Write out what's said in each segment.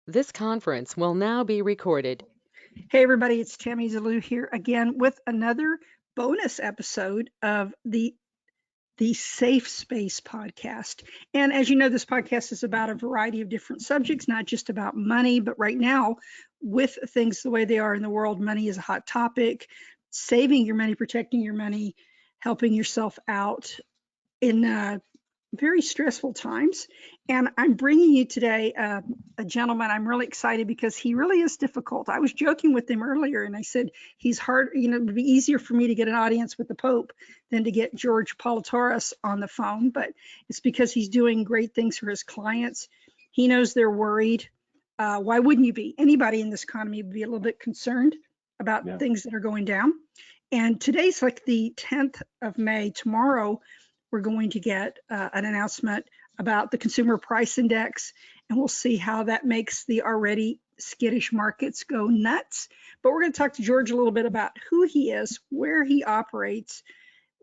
This conference will now be recorded. Hey everybody, it's Tammy here again with another bonus episode of the Safe Space podcast. And as you know, this podcast is about a variety of different subjects, not just about money, but right now, with things the way they are in the world, money is a hot topic. Saving your money, protecting your money, helping yourself out in very stressful times. And I'm bringing you today a gentleman. I'm really excited because he really is difficult. I was joking with him earlier and I said, he's hard, it would be easier for me to get an audience with the Pope than to get George-Politarhos on the phone, but it's because he's doing great things for his clients. He knows they're worried. Why wouldn't you be? Anybody in this economy would be a little bit concerned about things that are going down. And today's like the 10th of May. Tomorrow, we're going to get an announcement about the consumer price index, and we'll see how that makes the already skittish markets go nuts. But we're going to talk to George a little bit about who he is, where he operates,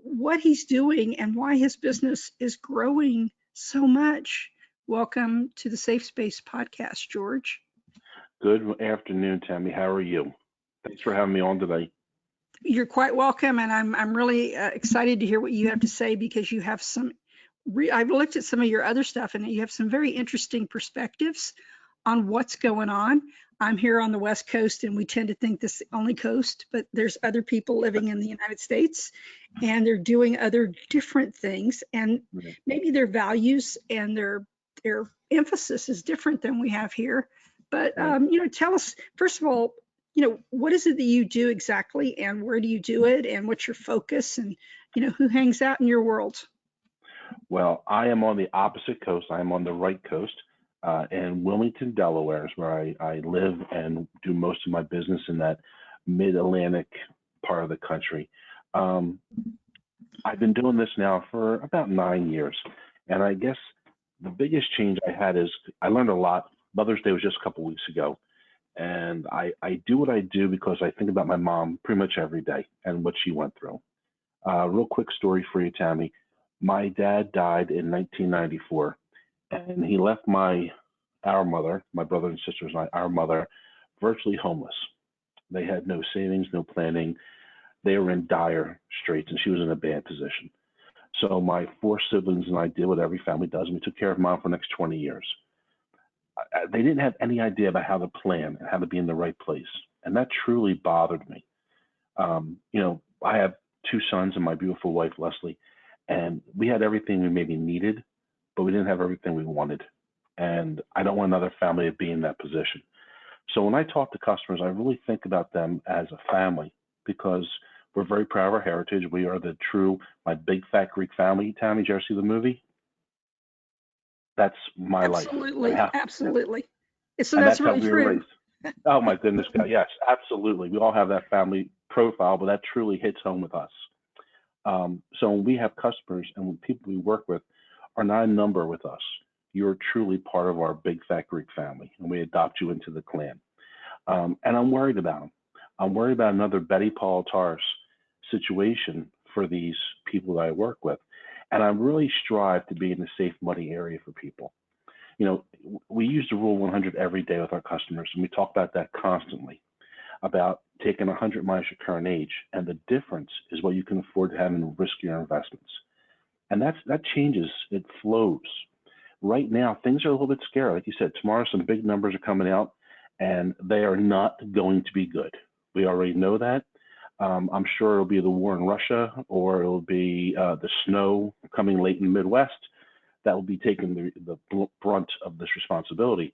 what he's doing, and why his business is growing so much. Welcome to the Safe Space podcast, George. Good afternoon, Tammy. How are you? Thanks for having me on today. You're quite welcome, and I'm really excited to hear what you have to say because you have some. I've looked at some of your other stuff, and you have some very interesting perspectives on what's going on. I'm here on the West Coast, and we tend to think this is the only coast, but there's other people living in the United States, and they're doing other different things, and maybe their values and their emphasis is different than we have here. But tell us first of all, what is it that you do exactly, and where do you do it, and what's your focus, and who hangs out in your world? Well, I am on the opposite coast. I am on the right coast, in Wilmington, Delaware, is where I live and do most of my business in that mid-Atlantic part of the country. I've been doing this now for about 9 years, and I guess the biggest change I had is I learned a lot. Mother's Day was just a couple weeks ago. And I do what I do because I think about my mom pretty much every day and what she went through. Real quick story for you, Tammy. My dad died in 1994, and he left our mother, my brother and sisters and I, our mother, virtually homeless. They had no savings, no planning. They were in dire straits, and she was in a bad position. So my four siblings and I did what every family does, and we took care of mom for the next 20 years. They didn't have any idea about how to plan and how to be in the right place. And that truly bothered me. I have two sons and my beautiful wife, Leslie, and we had everything we maybe needed, but we didn't have everything we wanted. And I don't want another family to be in that position. So when I talk to customers, I really think about them as a family because we're very proud of our heritage. We are my big fat Greek family. Tammy, did you ever see the movie? That's my life. Absolutely. So that's really true. Oh my goodness, God. Yes, absolutely. We all have that family profile, but that truly hits home with us. So when we have customers and when people we work with are not a number with us, you're truly part of our big fat Greek family, and we adopt you into the clan. And I'm worried about them. I'm worried about another Betty Politarhos situation for these people that I work with. And I really strive to be in the safe money area for people. We use the rule 100 every day with our customers, and we talk about that constantly, about taking 100 minus your current age. And the difference is what you can afford to have in riskier investments. And that changes, it flows. Right now, things are a little bit scary. Like you said, tomorrow some big numbers are coming out, and they are not going to be good. We already know that. I'm sure it'll be the war in Russia, or it'll be the snow coming late in the Midwest that will be taking the brunt of this responsibility.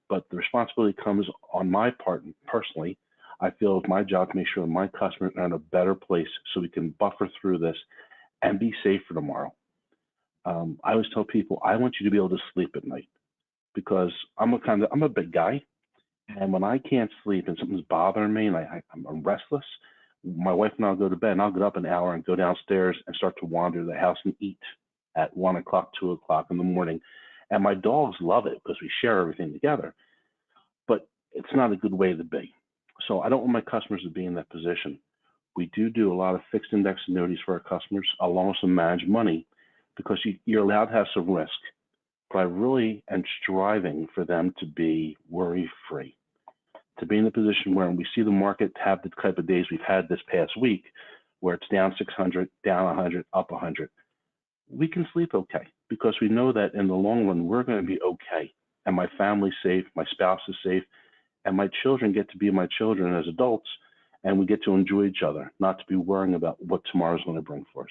But the responsibility comes on my part personally. I feel it's my job to make sure that my customers are in a better place so we can buffer through this and be safe for tomorrow. I always tell people, I want you to be able to sleep at night because I'm a big guy. And when I can't sleep and something's bothering me and I'm restless, my wife and I'll go to bed and I'll get up an hour and go downstairs and start to wander the house and eat at 1 o'clock, 2 o'clock in the morning. And my dogs love it because we share everything together. But it's not a good way to be. So I don't want my customers to be in that position. We do a lot of fixed index annuities for our customers, along with some managed money, because you're allowed to have some risk. but I really am striving for them to be worry-free, to be in a position where we see the market have the type of days we've had this past week, where it's down 600, down 100, up 100. We can sleep okay because we know that in the long run, we're going to be okay. And my family's safe, my spouse is safe, and my children get to be my children as adults, and we get to enjoy each other, not to be worrying about what tomorrow's going to bring for us.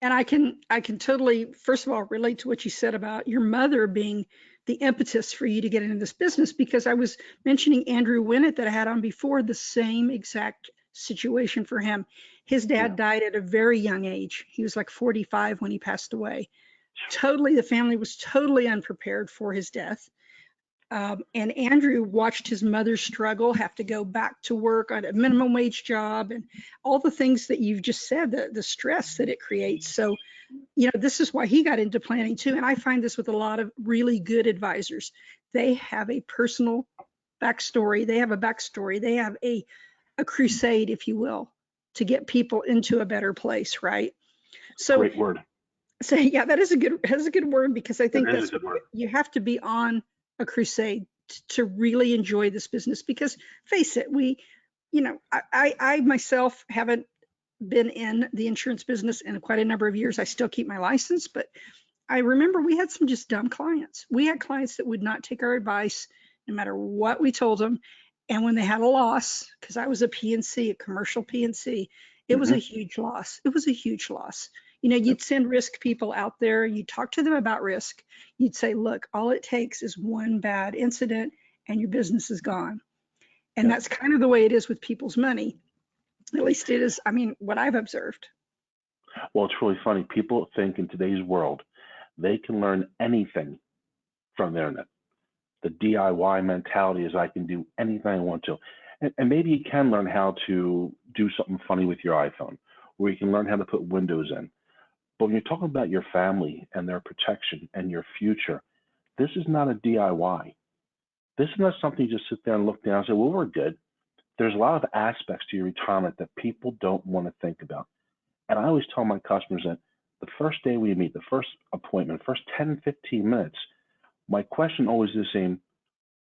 And I can totally, first of all, relate to what you said about your mother being the impetus for you to get into this business, because I was mentioning Andrew Winnett that I had on before, the same exact situation for him. His dad died at a very young age. He was like 45 when he passed away. Totally, the family was totally unprepared for his death. And Andrew watched his mother struggle, have to go back to work on a minimum wage job, and all the things that you've just said, the stress that it creates. So, this is why he got into planning too. And I find this with a lot of really good advisors. They have a personal backstory. They have a backstory. They have a crusade, if you will, to get people into a better place, right? So, great word. So yeah, that is a good word, because I think that's you have to be on a crusade to really enjoy this business. Because face it, I myself haven't been in the insurance business in quite a number of years. I still keep my license, but I remember we had some just dumb clients. We had clients that would not take our advice no matter what we told them. And when they had a loss, because I was a P&C, a commercial P&C, it was a huge loss. It was a huge loss. You'd send risk people out there, you'd talk to them about risk. You'd say, look, all it takes is one bad incident and your business is gone. And that's kind of the way it is with people's money. At least it is, what I've observed. Well, it's really funny. People think in today's world, they can learn anything from the internet. The DIY mentality is I can do anything I want to. And maybe you can learn how to do something funny with your iPhone, or you can learn how to put windows in. But when you're talking about your family and their protection and your future, this is not a DIY. This is not something you just sit there and look down and say, well, we're good. There's a lot of aspects to your retirement that people don't want to think about. And I always tell my customers that the first day we meet, the first appointment, first 10, 15 minutes, my question always is the same.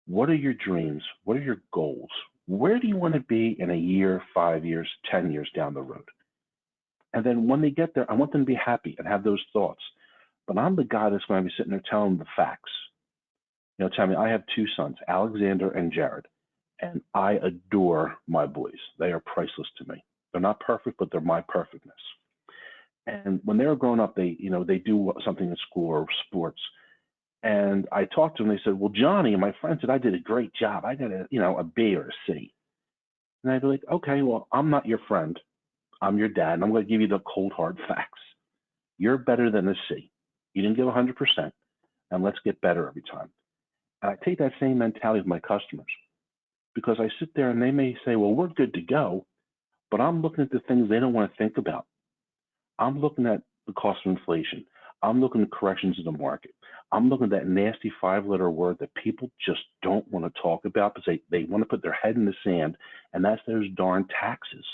What are your dreams? What are your goals? Where do you want to be in a year, 5 years, 10 years down the road? And then when they get there, I want them to be happy and have those thoughts. But I'm the guy that's going to be sitting there telling them the facts. Tammy, I have two sons, Alexander and Jared, and I adore my boys. They are priceless to me. They're not perfect, but they're my perfectness. And when they were growing up, they do something in school or sports. And I talked to them, they said, well, Johnny, and my friend said, I did a great job. I got a B or a C. And I'd be like, okay, well, I'm not your friend. I'm your dad, and I'm going to give you the cold, hard facts. You're better than a C. You didn't give 100%, and let's get better every time. And I take that same mentality with my customers, because I sit there and they may say, well, we're good to go, but I'm looking at the things they don't want to think about. I'm looking at the cost of inflation. I'm looking at corrections in the market. I'm looking at that nasty 5-letter word that people just don't want to talk about because they want to put their head in the sand, and that's those darn taxes.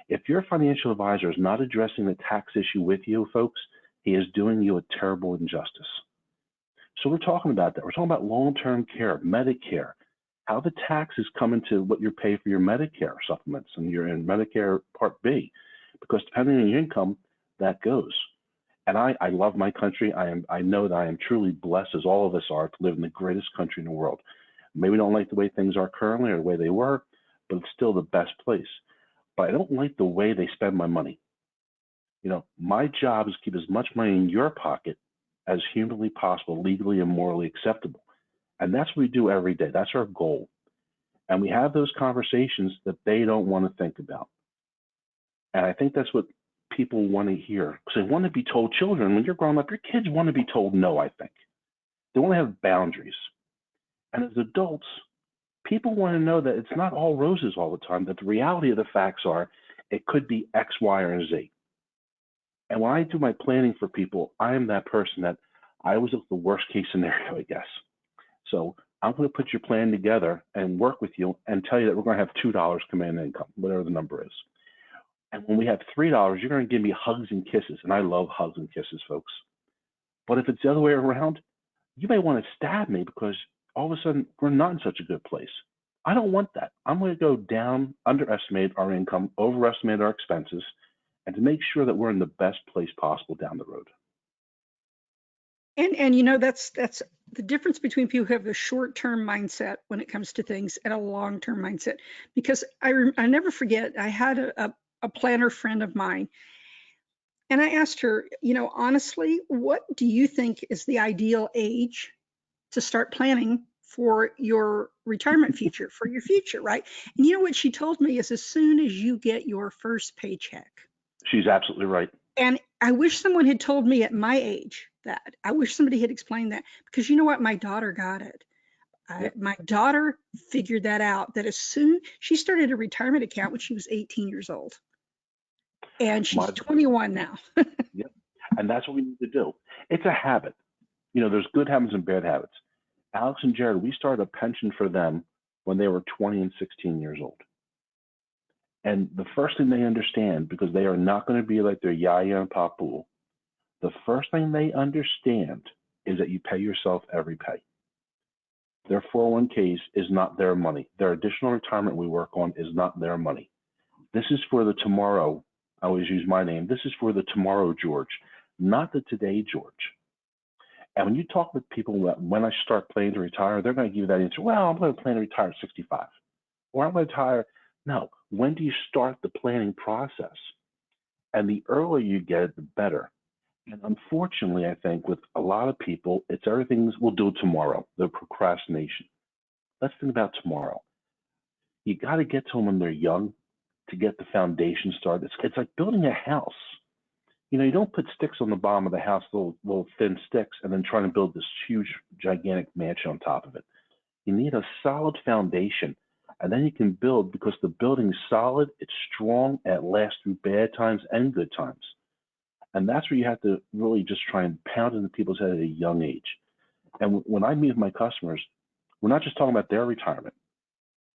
If your financial advisor is not addressing the tax issue with you, folks, he is doing you a terrible injustice. So we're talking about that. We're talking about long-term care, Medicare, how the taxes come into what you pay for your Medicare supplements and you're in Medicare Part B, because depending on your income, that goes. And I love my country. I know that I am truly blessed, as all of us are, to live in the greatest country in the world. Maybe we don't like the way things are currently or the way they were, but it's still the best place. But I don't like the way they spend my money. My job is to keep as much money in your pocket as humanly possible, legally and morally acceptable. And that's what we do every day. That's our goal. And we have those conversations that they don't want to think about. And I think that's what people want to hear, because they want to be told. Children, when you're growing up, your kids want to be told no, I think. They want to have boundaries. And as adults, people want to know that it's not all roses all the time, that the reality of the facts are it could be X, Y, or Z. And when I do my planning for people, I am that person that I always look at the worst case scenario, I guess. So I'm going to put your plan together and work with you and tell you that we're going to have $2 come in income, whatever the number is. And when we have $3, you're going to give me hugs and kisses. And I love hugs and kisses, folks. But if it's the other way around, you may want to stab me because all of a sudden we're not in such a good place. I don't want that. I'm going to go down, underestimate our income, overestimate our expenses, and to make sure that we're in the best place possible down the road. And that's the difference between people who have a short-term mindset when it comes to things and a long-term mindset. Because I never forget, I had a planner friend of mine, and I asked her, honestly, what do you think is the ideal age to start planning for your retirement future, for your future, right? And you know what she told me is as soon as you get your first paycheck. She's absolutely right. And I wish someone had told me at my age that. I wish somebody had explained that, because you know what? My daughter got it. My daughter figured that out, that as soon she started a retirement account when she was 18 years old. And she's 21 now. Yep. And that's what we need to do. It's a habit. There's good habits and bad habits. Alex and Jared, we started a pension for them when they were 20 and 16 years old. And the first thing they understand, because they are not going to be like their yaya and papu, the first thing they understand is that you pay yourself every pay. Their 401ks is not their money. Their additional retirement we work on is not their money. This is for the tomorrow. I always use my name. This is for the tomorrow George, not the today George. And when you talk with people about when I start planning to retire, they're going to give you that answer. Well, I'm going to plan to retire at 65. Or I'm going to retire. No. When do you start the planning process? And the earlier you get it, the better. And unfortunately, I think with a lot of people, it's we'll do it tomorrow, the procrastination. Let's think about tomorrow. You got to get to them when they're young to get the foundation started. It's like building a house. You don't put sticks on the bottom of the house, little thin sticks, and then trying to build this huge, gigantic mansion on top of it. You need a solid foundation, and then you can build, because the building's solid, it's strong, and it lasts through bad times and good times. And that's where you have to really just try and pound into people's head at a young age. And when I meet with my customers, we're not just talking about their retirement.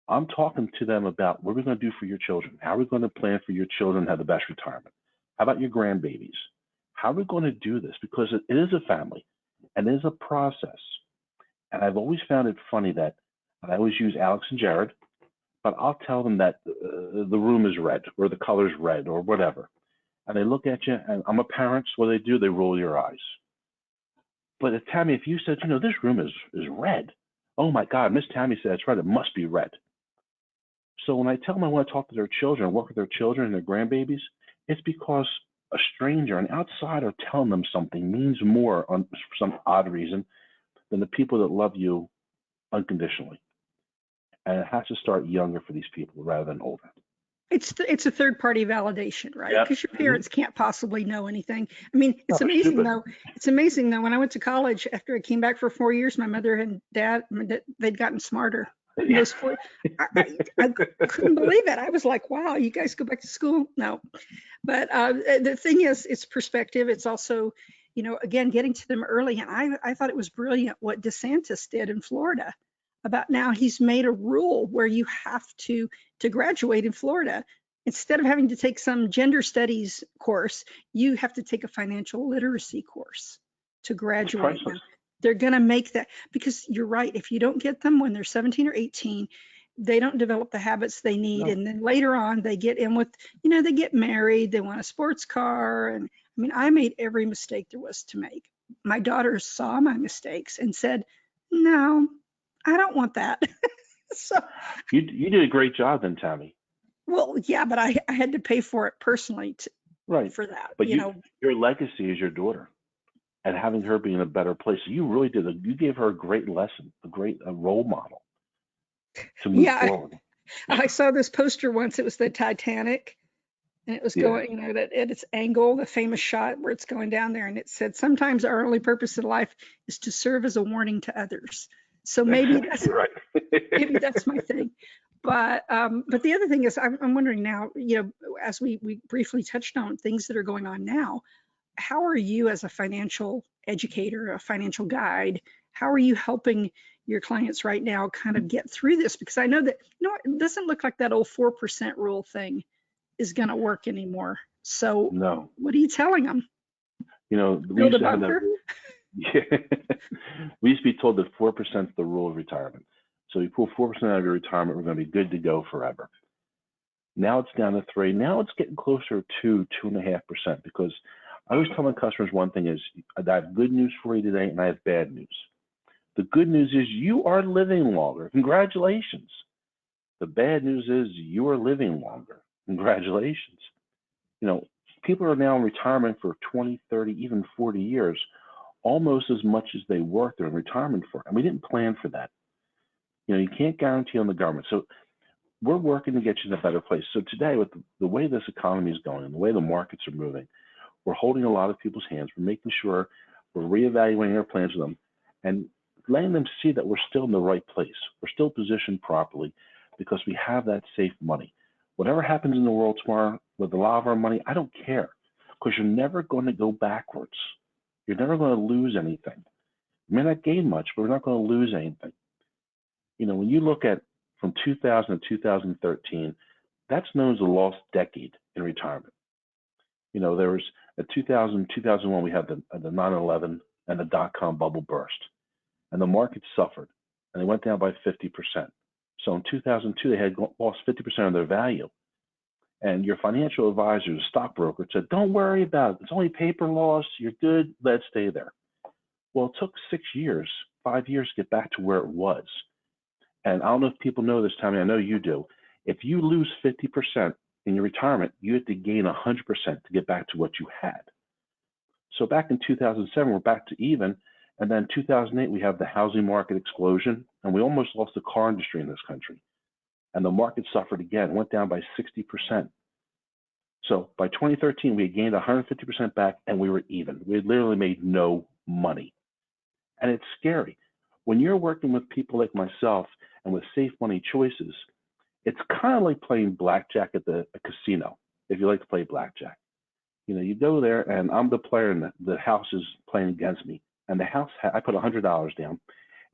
I'm talking to them about what we're going to do for your children. How are we going to plan for your children to have the best retirement? How about your grandbabies? How are we going to do this? Because it is a family and it is a process. And I've always found it funny that, and I always use Alex and Jared, but I'll tell them that the room is red or the color's red or whatever. And they look at you, and I'm a parent, so what do? They roll your eyes. But if Tammy, if you said, this room is red, oh my God, Miss Tammy said it's red, it must be red. So when I tell them I want to talk to their children, work with their children and their grandbabies, it's because a stranger, an outsider telling them something means more for some odd reason than the people that love you unconditionally. And it has to start younger for these people rather than older. It's a third-party validation, right? Because your parents can't possibly know anything. I mean, it's amazing though. It's amazing though. When I went to college, after I came back for 4 years, my mother and dad, they'd gotten smarter. Those 4, I couldn't believe it. I was like, wow, you guys go back to school? No. But the thing is, it's perspective. It's also, again, getting to them early. And I thought it was brilliant what DeSantis did in Florida. About now, he's made a rule where you have to graduate in Florida. Instead of having to take some gender studies course, you have to take a financial literacy course to graduate. They're going to make that, because you're right. If you don't get them when they're 17 or 18, they don't develop the habits they need. No. And then later on, they get in with, they get married, they want a sports car. And I mean, I made every mistake there was to make. My daughter saw my mistakes and said, no, I don't want that. So you did a great job then, Tammy. Well, yeah, but I had to pay for it personally for that. But your legacy is your daughter, and having her be in a better place. You really did. You gave her a great lesson, a great role model to move forward. I saw this poster once. It was the Titanic, and it was going, that at its angle, the famous shot where it's going down there, and it said, "Sometimes our only purpose in life is to serve as a warning to others." So maybe that's right. Maybe that's my thing. But the other thing is, I'm wondering now, as we briefly touched on things that are going on now, how are you as a financial educator, a financial guide, how are you helping your clients right now kind of get through this? Because I know that, it doesn't look like that old 4% rule thing is going to work anymore. So no. What are you telling them? We used to have that rule. Yeah. We used to be told that 4% is the rule of retirement. So you pull 4% out of your retirement, we're going to be good to go forever. Now it's down to 3. Now it's getting closer to 2.5%, because I always tell my customers one thing is, I have good news for you today and I have bad news. The good news is you are living longer. Congratulations. The bad news is you are living longer. Congratulations. You know, people are now in retirement for 20, 30, even 40 years, almost as much as they worked in retirement for. And we didn't plan for that. You know, you can't guarantee on the government. So we're working to get you in a better place. So today, with the way this economy is going and the way the markets are moving, we're holding a lot of people's hands. We're making sure we're reevaluating our plans with them and letting them see that we're still in the right place. We're still positioned properly because we have that safe money. Whatever happens in the world tomorrow with a lot of our money, I don't care, because you're never going to go backwards. You're never going to lose anything. You may not gain much, but we're not going to lose anything. You know, when you look at from 2000 to 2013, that's known as the lost decade in retirement. You know, there was a 2000, 2001, we had the 9/11 and the dot-com bubble burst, and the market suffered, and they went down by 50%. So in 2002, they had lost 50% of their value. And your financial advisor, the stockbroker, said, don't worry about it. It's only paper loss. You're good. Let it stay there. Well, it took 6 years, 5 years to get back to where it was. And I don't know if people know this, Tammy. I know you do. If you lose 50% in your retirement, you have to gain 100% to get back to what you had. So back in 2007, we're back to even. And then 2008, we have the housing market explosion, and we almost lost the car industry in this country. And the market suffered again, went down by 60%. So by 2013, we had gained 150% back, and we were even. We had literally made no money. And it's scary. When you're working with people like myself and with safe money choices, it's kind of like playing blackjack at a casino, if you like to play blackjack. You know, you go there, and I'm the player, and the house is playing against me. And the house, I put $100 down,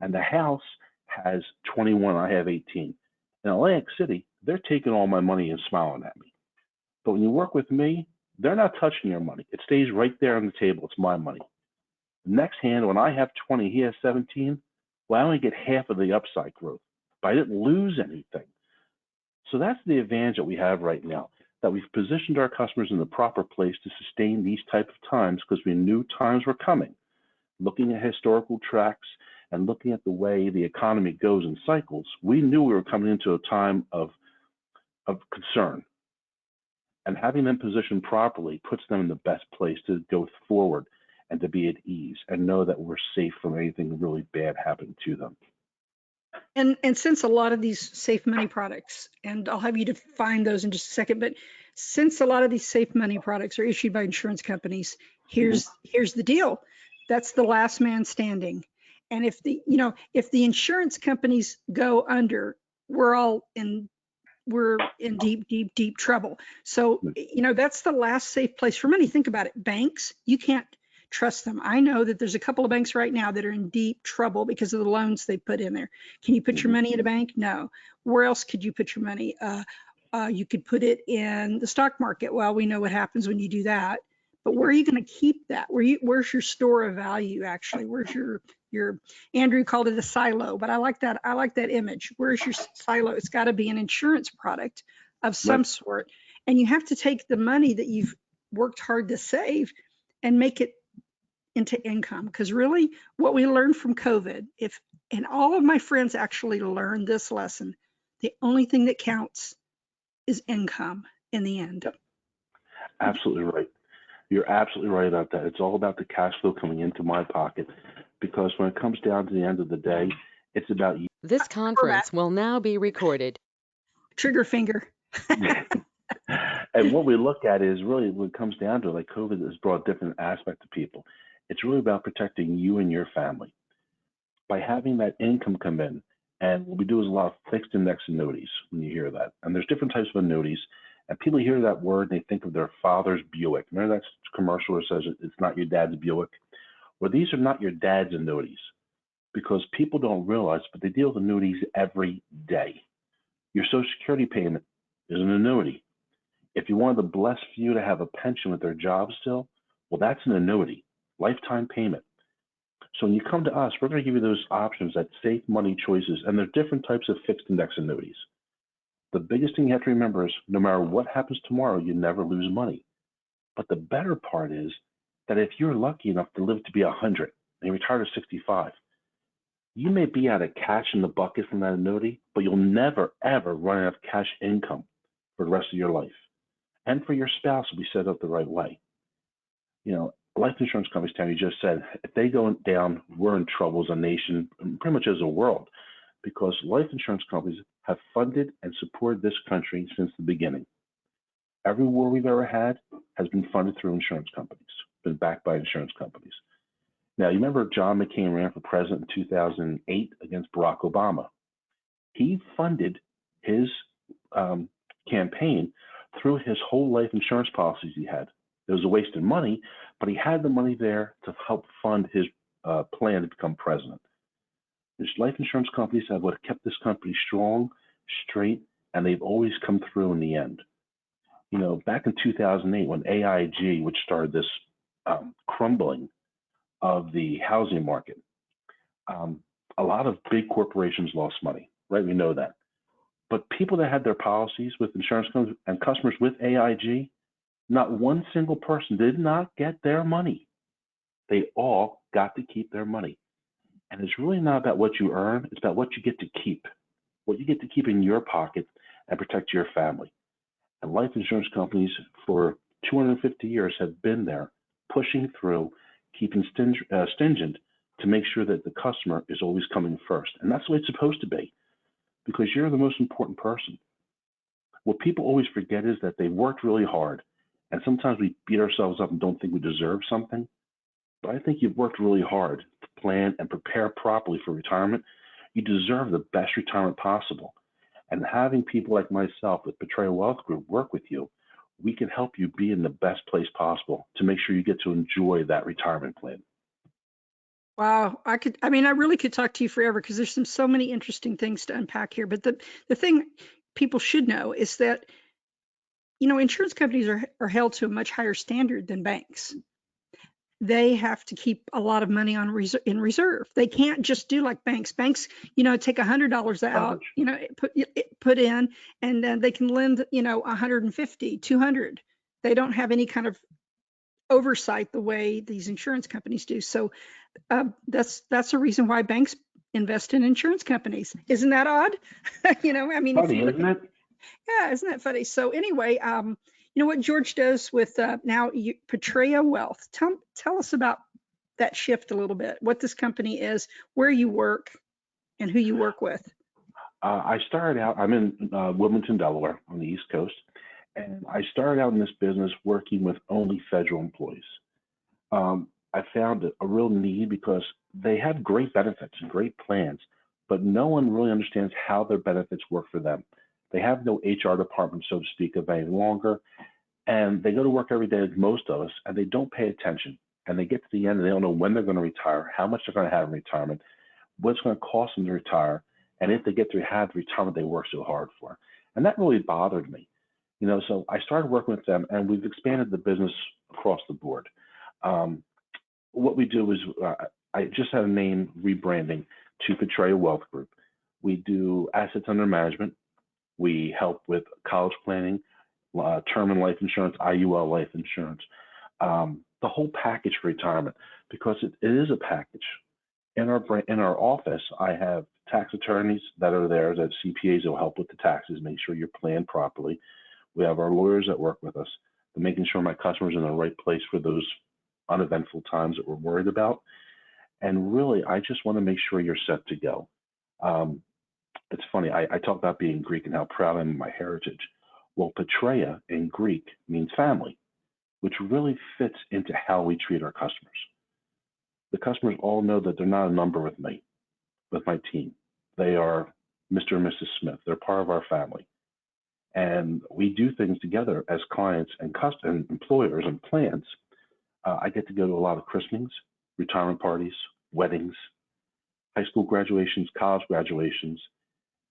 and the house has 21, I have 18. In Atlantic City, they're taking all my money and smiling at me. But when you work with me, they're not touching your money. It stays right there on the table. It's my money. The next hand, when I have 20, he has 17, well, I only get half of the upside growth, but I didn't lose anything. So that's the advantage that we have right now, that we've positioned our customers in the proper place to sustain these type of times, because we knew times were coming. Looking at historical tracks and looking at the way the economy goes in cycles, we knew we were coming into a time of concern. And having them positioned properly puts them in the best place to go forward and to be at ease and know that we're safe from anything really bad happening to them. And since a lot of these safe money products, and I'll have you define those in just a second, but since a lot of these safe money products are issued by insurance companies, here's the deal. That's the last man standing. And if the insurance companies go under, we're in deep trouble. So, that's the last safe place for money. Think about it. Banks, you can't trust them. I know that there's a couple of banks right now that are in deep trouble because of the loans they put in there. Can you put your money in a bank? No. Where else could you put your money? You could put it in the stock market. Well, we know what happens when you do that. But where are you going to keep that? Where's your store of value? Actually, where's your Andrew called it a silo, but I like that image. Where's your silo? It's got to be an insurance product of some sort, and you have to take the money that you've worked hard to save and make it into income. Because really, what we learned from COVID, and all of my friends actually learned this lesson, the only thing that counts is income in the end. Absolutely right. You're absolutely right about that. It's all about the cash flow coming into my pocket, because when it comes down to the end of the day, it's about you. This conference will now be recorded. Trigger finger. And what we look at is really when it comes down to it, like COVID has brought different aspects to people. It's really about protecting you and your family. By having that income come in, and what we do is a lot of fixed index annuities when you hear that. And there's different types of annuities. And people hear that word and they think of their father's Buick. Remember that commercial that says it's not your dad's Buick? Well, these are not your dad's annuities, because people don't realize, but they deal with annuities every day. Your Social Security payment is an annuity. If you wanted the blessed few to have a pension with their job still, well, that's an annuity, lifetime payment. So when you come to us, we're going to give you those options, that safe money choices, and there are different types of fixed index annuities. The biggest thing you have to remember is no matter what happens tomorrow, you never lose money. But the better part is that if you're lucky enough to live to be 100 and you retire to 65, you may be out of cash in the bucket from that annuity, but you'll never, ever run out of cash income for the rest of your life. And for your spouse will be set up the right way. Life insurance companies, Tammy just said, if they go down, we're in trouble as a nation, and pretty much as a world, because life insurance companies have funded and supported this country since the beginning. Every war we've ever had has been funded through insurance companies, been backed by insurance companies. Now, you remember John McCain ran for president in 2008 against Barack Obama. He funded his campaign through his whole life insurance policies he had. It was a waste of money, but he had the money there to help fund his plan to become president. There's life insurance companies that have kept this company strong, straight, and they've always come through in the end. Back in 2008, when AIG, which started this crumbling of the housing market, a lot of big corporations lost money, right? We know that. But people that had their policies with insurance companies and customers with AIG, not one single person did not get their money. They all got to keep their money. And it's really not about what you earn, it's about what you get to keep, what you get to keep in your pocket and protect your family. And life insurance companies for 250 years have been there, pushing through, keeping stringent to make sure that the customer is always coming first. And that's the way it's supposed to be, because you're the most important person. What people always forget is that they've worked really hard. And sometimes we beat ourselves up and don't think we deserve something. But I think you've worked really hard to plan and prepare properly for retirement. You deserve the best retirement possible. And having people like myself with Patria Wealth Group work with you, we can help you be in the best place possible to make sure you get to enjoy that retirement plan. Wow. I really could talk to you forever because there's so many interesting things to unpack here. But the thing people should know is that, insurance companies are held to a much higher standard than banks. They have to keep a lot of money in reserve. They can't just do like banks. Banks, take $100 out, put in, and then they can lend, 150, 200. They don't have any kind of oversight the way these insurance companies do. So that's a reason why banks invest in insurance companies. Isn't that odd? Funny, isn't it? Yeah, isn't that funny? So anyway, what George does with now Patria Wealth. Tell us about that shift a little bit. What this company is, where you work, and who you work with. I started out. I'm in Wilmington, Delaware, on the East Coast, and I started out in this business working with only federal employees. I found a real need because they have great benefits and great plans, but no one really understands how their benefits work for them. They have no HR department, so to speak, of any longer, and they go to work every day, like most of us, and they don't pay attention. And they get to the end, and they don't know when they're going to retire, how much they're going to have in retirement, what's going to cost them to retire, and if they get to have the retirement they work so hard for. And that really bothered me. So I started working with them, and we've expanded the business across the board. What we do is I just had a name rebranding to Patria Wealth Group. We do assets under management. We help with college planning, term and life insurance, IUL life insurance, the whole package for retirement, because it is a package. In our office, I have tax attorneys that are there, that CPAs will help with the taxes, make sure you're planned properly. We have our lawyers that work with us, making sure my customers are in the right place for those uneventful times that we're worried about. And really, I just want to make sure you're set to go. It's funny, I talk about being Greek and how proud I am of my heritage. Well, Patria in Greek means family, which really fits into how we treat our customers. The customers all know that they're not a number with me, with my team. They are Mr. and Mrs. Smith. They're part of our family. And we do things together as clients and employers and plans. I get to go to a lot of christenings, retirement parties, weddings, high school graduations, college graduations,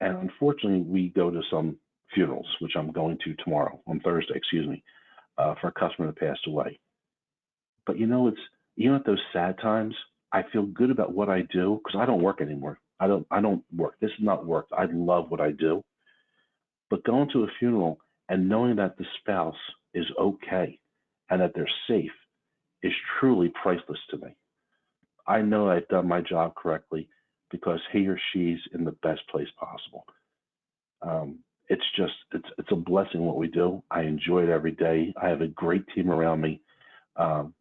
and unfortunately, we go to some funerals, which I'm going to tomorrow, on Thursday, for a customer that passed away. But it's at those sad times, I feel good about what I do because I don't work anymore. I don't work. This is not work. I love what I do. But going to a funeral and knowing that the spouse is okay and that they're safe is truly priceless to me. I know I've done my job correctly because he or she's in the best place possible. It's a blessing what we do. I enjoy it every day. I have a great team around me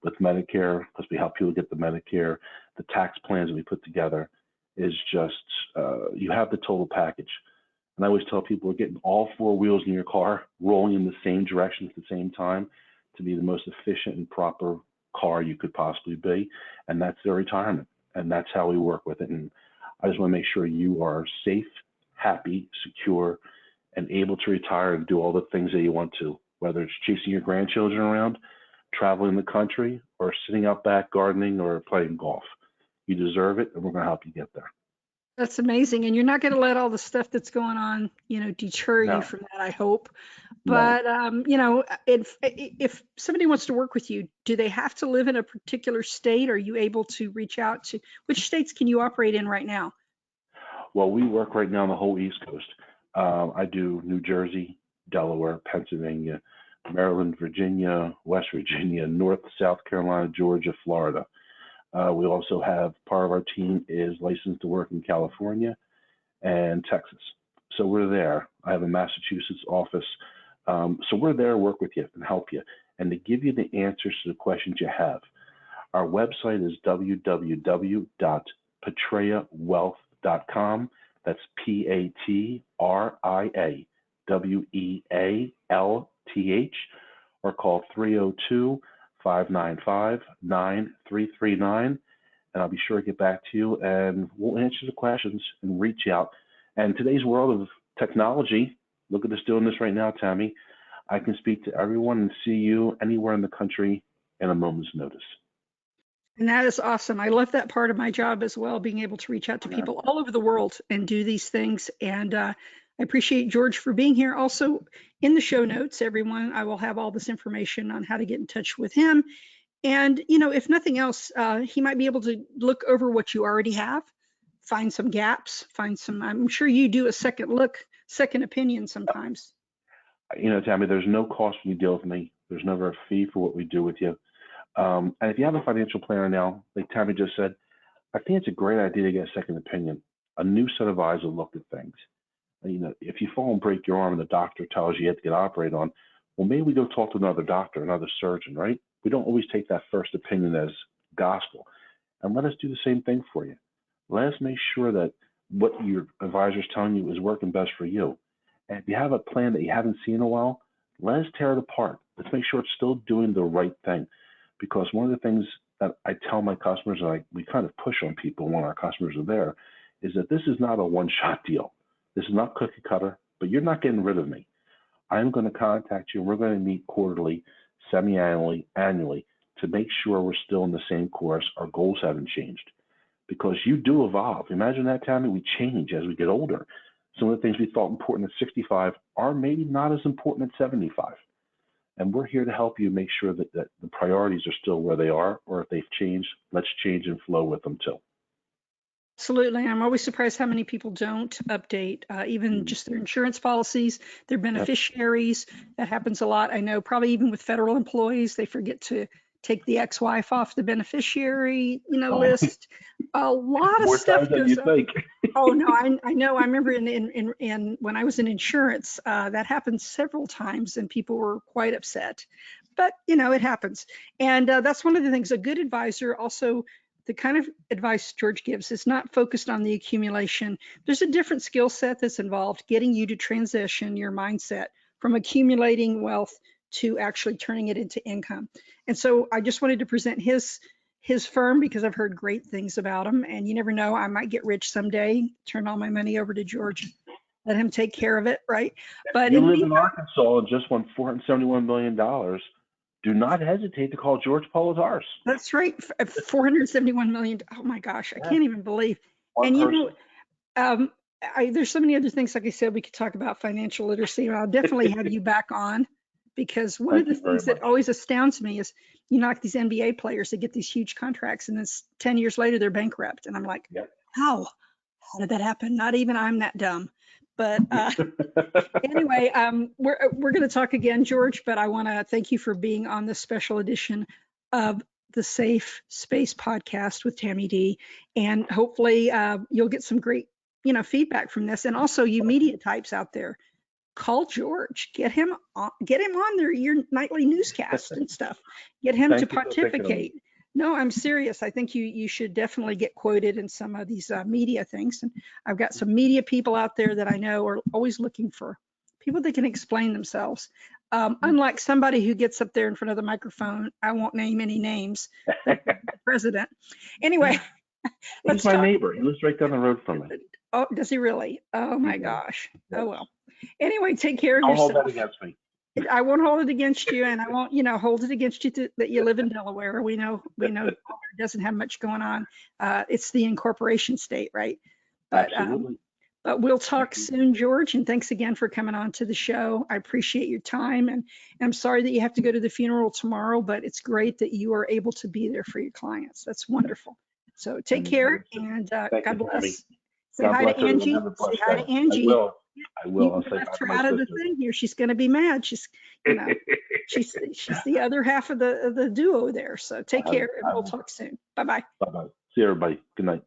with Medicare because we help people get the Medicare. The tax plans that we put together is just you have the total package. And I always tell people we're getting all four wheels in your car rolling in the same direction at the same time to be the most efficient and proper car you could possibly be. And that's their retirement. And that's how we work with it. And I just want to make sure you are safe, happy, secure, and able to retire and do all the things that you want to, whether it's chasing your grandchildren around, traveling the country, or sitting out back gardening or playing golf. You deserve it, and we're going to help you get there. That's amazing. And you're not going to let all the stuff that's going on, deter No. you from that, I hope. No. But, if somebody wants to work with you, do they have to live in a particular state? Are you able to reach out to, which states can you operate in right now? Well, we work right now on the whole East Coast. I do New Jersey, Delaware, Pennsylvania, Maryland, Virginia, West Virginia, North, South Carolina, Georgia, Florida. We also have part of our team is licensed to work in California and Texas. So we're there. I have a Massachusetts office. So we're there to work with you and help you and to give you the answers to the questions you have. Our website is www.patria-wealth.com. That's PATRIAWEALTH, or call 302-595-9339. And I'll be sure to get back to you and we'll answer the questions and reach out. And today's world of technology, look at us doing this right now, Tammy. I can speak to everyone and see you anywhere in the country in a moment's notice. And that is awesome. I love that part of my job as well, being able to reach out to people all over the world and do these things. And I appreciate George for being here. Also, in the show notes, everyone, I will have all this information on how to get in touch with him. And, if nothing else, he might be able to look over what you already have, find some gaps, I'm sure you do a second look, second opinion sometimes. Tammy, there's no cost when you deal with me. There's never a fee for what we do with you. And if you have a financial planner now, like Tammy just said, I think it's a great idea to get a second opinion, a new set of eyes to look at things. If you fall and break your arm and the doctor tells you have to get operated on, well, maybe we go talk to another doctor, another surgeon, right? We don't always take that first opinion as gospel. And let us do the same thing for you. Let us make sure that what your advisor is telling you is working best for you. And if you have a plan that you haven't seen in a while, let us tear it apart. Let's make sure it's still doing the right thing. Because one of the things that I tell my customers, and we kind of push on people when our customers are there, is that this is not a one-shot deal. This is not cookie cutter, but you're not getting rid of me. I'm going to contact you, and we're going to meet quarterly, semi-annually, annually, to make sure we're still in the same course. Our goals haven't changed. Because you do evolve. Imagine that, Tammy, we change as we get older. Some of the things we thought important at 65 are maybe not as important at 75. And we're here to help you make sure that the priorities are still where they are, or if they've changed, let's change and flow with them too. Absolutely. I'm always surprised how many people don't update even just their insurance policies, their beneficiaries. That happens a lot. I know probably even with federal employees, they forget to take the ex-wife off the beneficiary, list. A lot of More stuff times than goes you on. think. Oh no, I know. I remember in when I was in insurance, that happened several times, and people were quite upset. But it happens, and that's one of the things. A good advisor also. The kind of advice George gives is not focused on the accumulation. There's a different skill set that's involved getting you to transition your mindset from accumulating wealth to actually turning it into income. And so I just wanted to present his firm because I've heard great things about him, and you never know, I might get rich someday, turn all my money over to George, let him take care of it, right? But you live in Arkansas and just won $471 million. Do not hesitate to call George-Politarhos. That's right, 471 million. Oh my gosh, I can't even believe. And there's so many other things, like I said, we could talk about financial literacy. I'll definitely have you back on because one of Thank the you very things that much. always astounds me is, you know, like these NBA players that get these huge contracts and then 10 years later they're bankrupt. And I'm like, Yep. how did that happen? Not even I'm that dumb. But anyway, we're going to talk again, George, but I want to thank you for being on this special edition of the Safe Space podcast with Tammy D. And hopefully you'll get some great, you know, feedback from this. And also you media types out there, call George, get him on your nightly newscast and stuff. Get him to Thank you for thinking of me. pontificate. No, I'm serious. I think you should definitely get quoted in some of these media things. And I've got some media people out there that I know are always looking for people that can explain themselves. Unlike somebody who gets up there in front of the microphone, I won't name any names, the president. Anyway, He's my neighbor. He lives right down the road from me. Oh, does he really? Oh my gosh. Yes. Oh well. Anyway, take care of I'll yourself. hold that against me. I won't hold it against you, and I won't, you know, hold it against you that you live in Delaware. We know Delaware doesn't have much going on. It's the incorporation state, right? But Absolutely. But we'll talk soon, George. And thanks again for coming on to the show. I appreciate your time, and I'm sorry that you have to go to the funeral tomorrow, but it's great that you are able to be there for your clients. That's wonderful. So take care, and God bless. Say hi to Angie. Say hi to Angie. I will. You left her out of the thing here. She's going to be mad. She's, you know, she's the other half of the duo there. So take care, and we'll talk soon. Bye-bye. Bye-bye. See everybody. Good night.